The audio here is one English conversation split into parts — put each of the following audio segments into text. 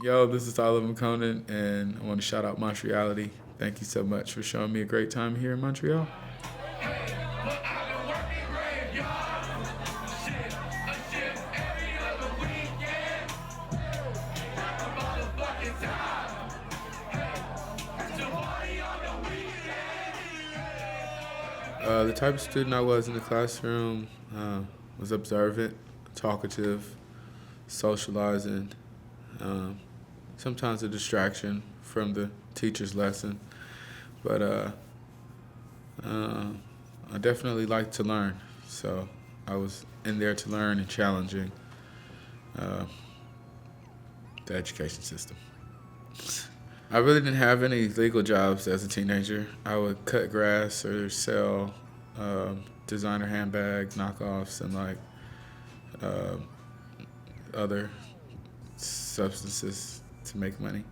Yo, this is ILOVEMAKONNEN, and I want to shout out Montreality. Thank you so much for showing me a great time here in Montreal. The type of student I was in the classroom was observant, talkative, socializing, um, sometimes a distraction from the teacher's lesson. But I definitely like to learn, so I was in there to learn and challenging uh, the education system. I really didn't have any legal jobs as a teenager. I would cut grass or sell designer handbags, knockoffs, and like uh, other substances to make money.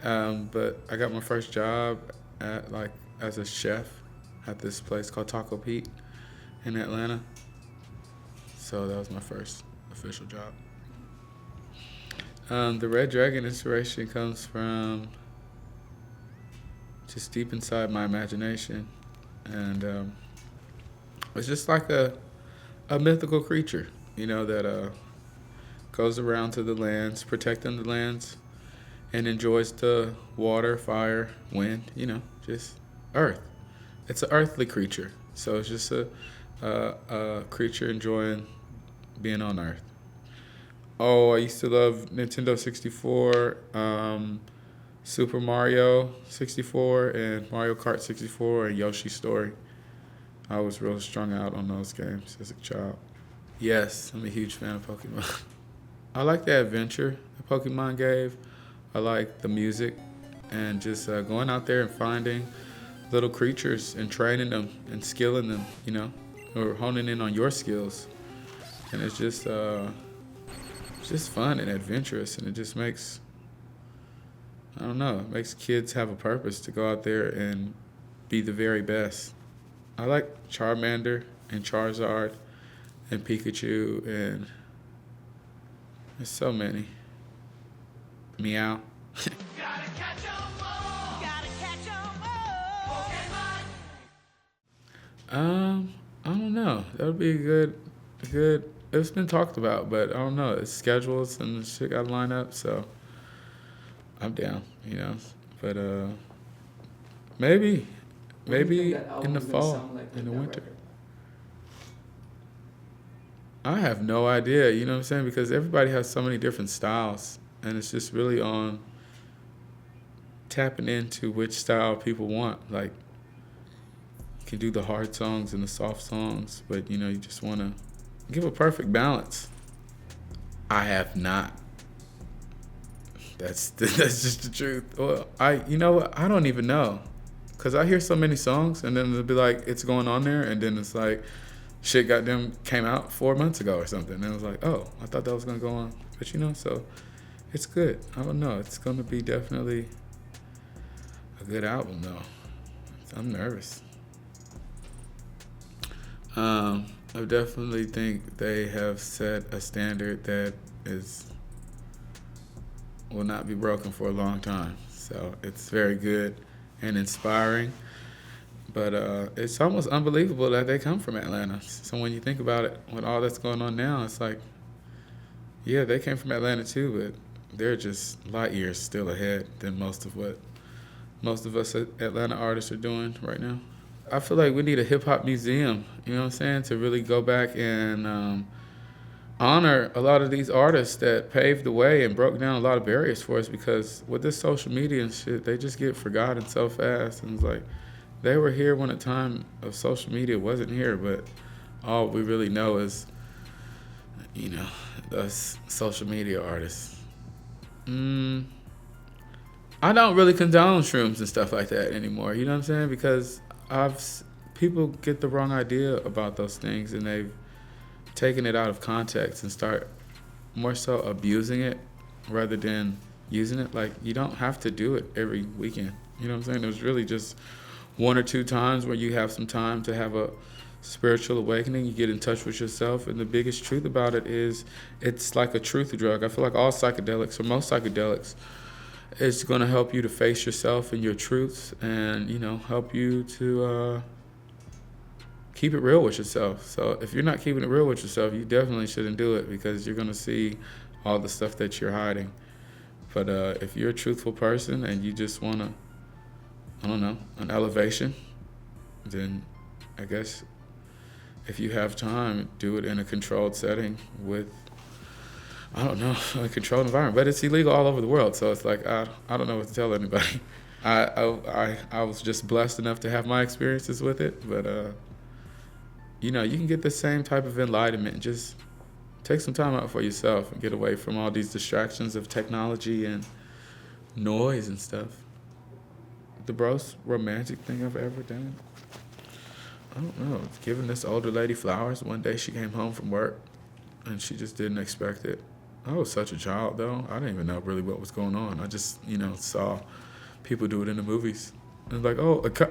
But I got my first job as a chef at this place called Taco Pete in Atlanta. So that was my first official job. The Red Dragon inspiration comes from just deep inside my imagination, and it's just like a mythical creature, that goes around to the lands, protecting the lands, and enjoys the water, fire, wind, just earth. It's an earthly creature, so it's just a creature enjoying being on earth. Oh, I used to love Nintendo 64, Super Mario 64, and Mario Kart 64, and Yoshi's Story. I was real strung out on those games as a child. Yes, I'm a huge fan of Pokemon. I like the adventure the Pokemon gave. I like the music and just going out there and finding little creatures and training them and skilling them, or honing in on your skills. And it's just fun and adventurous, and it just makes, I don't know, it makes kids have a purpose to go out there and be the very best. I like Charmander and Charizard and Pikachu, and there's so many. Meow. I don't know. That would be a good. It's been talked about, but I don't know. It's schedules and shit got to line up, so I'm down, But maybe in the fall, in the winter. I have no idea, you know what I'm saying? Because everybody has so many different styles, and it's just really on tapping into which style people want. Like, you can do the hard songs and the soft songs, but you just want to give a perfect balance. I have not. That's just the truth. Well, I don't even know, cause I hear so many songs, and then it'll be like it's going on there, and then it's like shit goddamn came out 4 months ago or something, and I was like, oh, I thought that was gonna go on, but so it's good. I don't know. It's gonna be definitely a good album though. I'm nervous. I definitely think they have set a standard that will not be broken for a long time. So it's very good and inspiring. But it's almost unbelievable that they come from Atlanta. So when you think about it, with all that's going on now, it's like, yeah, they came from Atlanta too, but they're just light years still ahead than most of us Atlanta artists are doing right now. I feel like we need a hip-hop museum, you know what I'm saying, to really go back and honor a lot of these artists that paved the way and broke down a lot of barriers for us, because with this social media and shit, they just get forgotten so fast. And it's like, they were here when the time of social media wasn't here, but all we really know is, us social media artists. I don't really condone shrooms and stuff like that anymore, you know what I'm saying? Because people get the wrong idea about those things, and they've taken it out of context and start more so abusing it rather than using it. Like, you don't have to do it every weekend. You know what I'm saying? There's really just one or two times where you have some time to have a spiritual awakening. You get in touch with yourself, and the biggest truth about it is it's like a truth drug. I feel like all psychedelics, or most psychedelics, is going to help you to face yourself and your truths, and help you to keep it real with yourself. So if you're not keeping it real with yourself, you definitely shouldn't do it, because you're going to see all the stuff that you're hiding. But if you're a truthful person and you just want to, an elevation, then I guess if you have time, do it in a controlled setting with, a controlled environment. But it's illegal all over the world, so it's like I don't know what to tell anybody. I was just blessed enough to have my experiences with it, but you can get the same type of enlightenment. Just take some time out for yourself and get away from all these distractions of technology and noise and stuff. The most romantic thing I've ever done, I don't know, giving this older lady flowers. One day she came home from work and she just didn't expect it. I was such a child, though. I didn't even know really what was going on. I just, saw people do it in the movies. And like,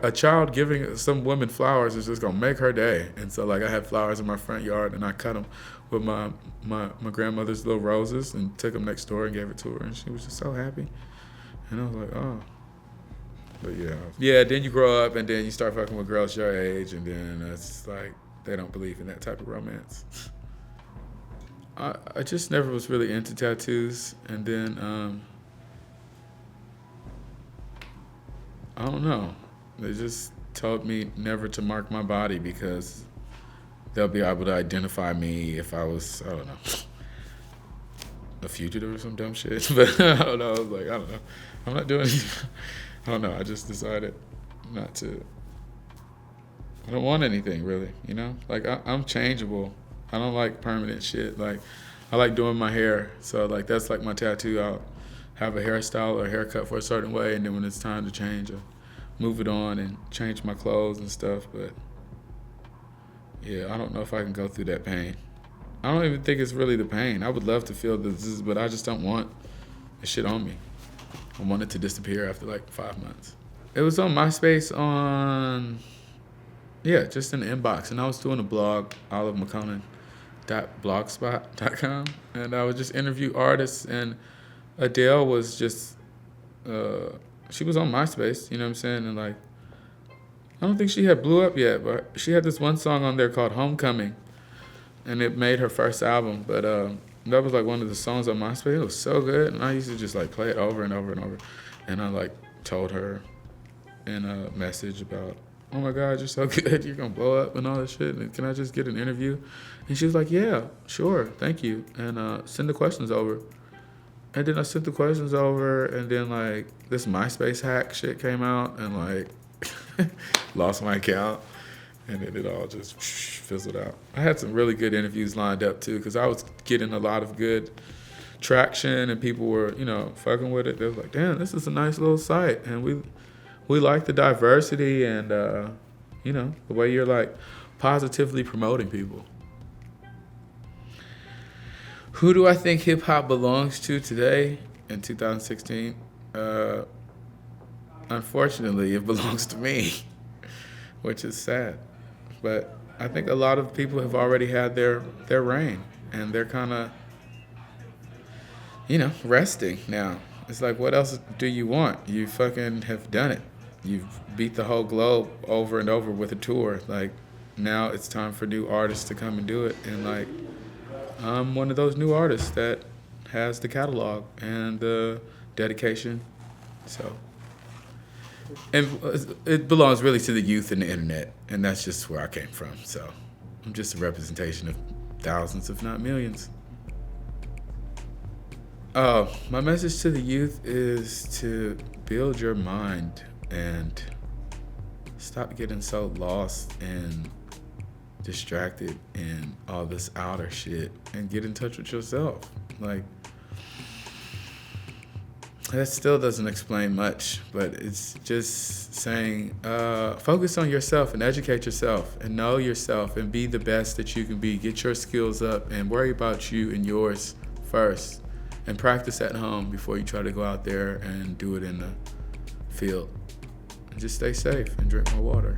a child giving some woman flowers is just gonna make her day. And so like I had flowers in my front yard and I cut them with my grandmother's little roses and took them next door and gave it to her, and she was just so happy. And I was like, oh. But yeah, then you grow up and then you start fucking with girls your age, and then it's like they don't believe in that type of romance. I just never was really into tattoos, and then I don't know. They just told me never to mark my body because they'll be able to identify me if I was, a fugitive or some dumb shit. But I don't know. I was like, I don't know. I'm not doing anything. I don't know. I just decided not to. I don't want anything, really, Like, I'm changeable. I don't like permanent shit. Like, I like doing my hair. So, like, that's like my tattoo. I'll have a hairstyle or a haircut for a certain way, and then when it's time to change, I'll move it on and change my clothes and stuff. But, yeah, I don't know if I can go through that pain. I don't even think it's really the pain. I would love to feel the disease, but I just don't want the shit on me. I want it to disappear after like 5 months. It was on MySpace just in the inbox. And I was doing a blog, ILOVEMAKONNEN.blogspot.com. And I would just interview artists. And Adele was just, she was on MySpace, you know what I'm saying? And like, I don't think she had blew up yet, but she had this one song on there called Homecoming. And it made her first album. But that was like one of the songs on MySpace. It was so good, and I used to just like play it over and over and over. And I like told her in a message about, oh my God, you're so good, you're gonna blow up and all this shit. And can I just get an interview? And she was like, yeah, sure, thank you. And send the questions over. And then I sent the questions over, and then like this MySpace hack shit came out, and like lost my account. And then it all just fizzled out. I had some really good interviews lined up, too, because I was getting a lot of good traction, and people were, fucking with it. They was like, damn, this is a nice little site. And we like the diversity and, the way you're, like, positively promoting people. Who do I think hip-hop belongs to today in 2016? Unfortunately, it belongs to me, which is sad. But I think a lot of people have already had their reign, and they're kind of, resting now. It's like, what else do you want? You fucking have done it. You've beat the whole globe over and over with a tour. Like, now it's time for new artists to come and do it. And like, I'm one of those new artists that has the catalog and the dedication. So. And it belongs really to the youth and the internet, and that's just where I came from. So I'm just a representation of thousands, if not millions. My message to the youth is to build your mind and stop getting so lost and distracted in all this outer shit, and get in touch with yourself. Like, that still doesn't explain much, but it's just saying, focus on yourself and educate yourself and know yourself and be the best that you can be. Get your skills up and worry about you and yours first, and practice at home before you try to go out there and do it in the field. And just stay safe and drink more water.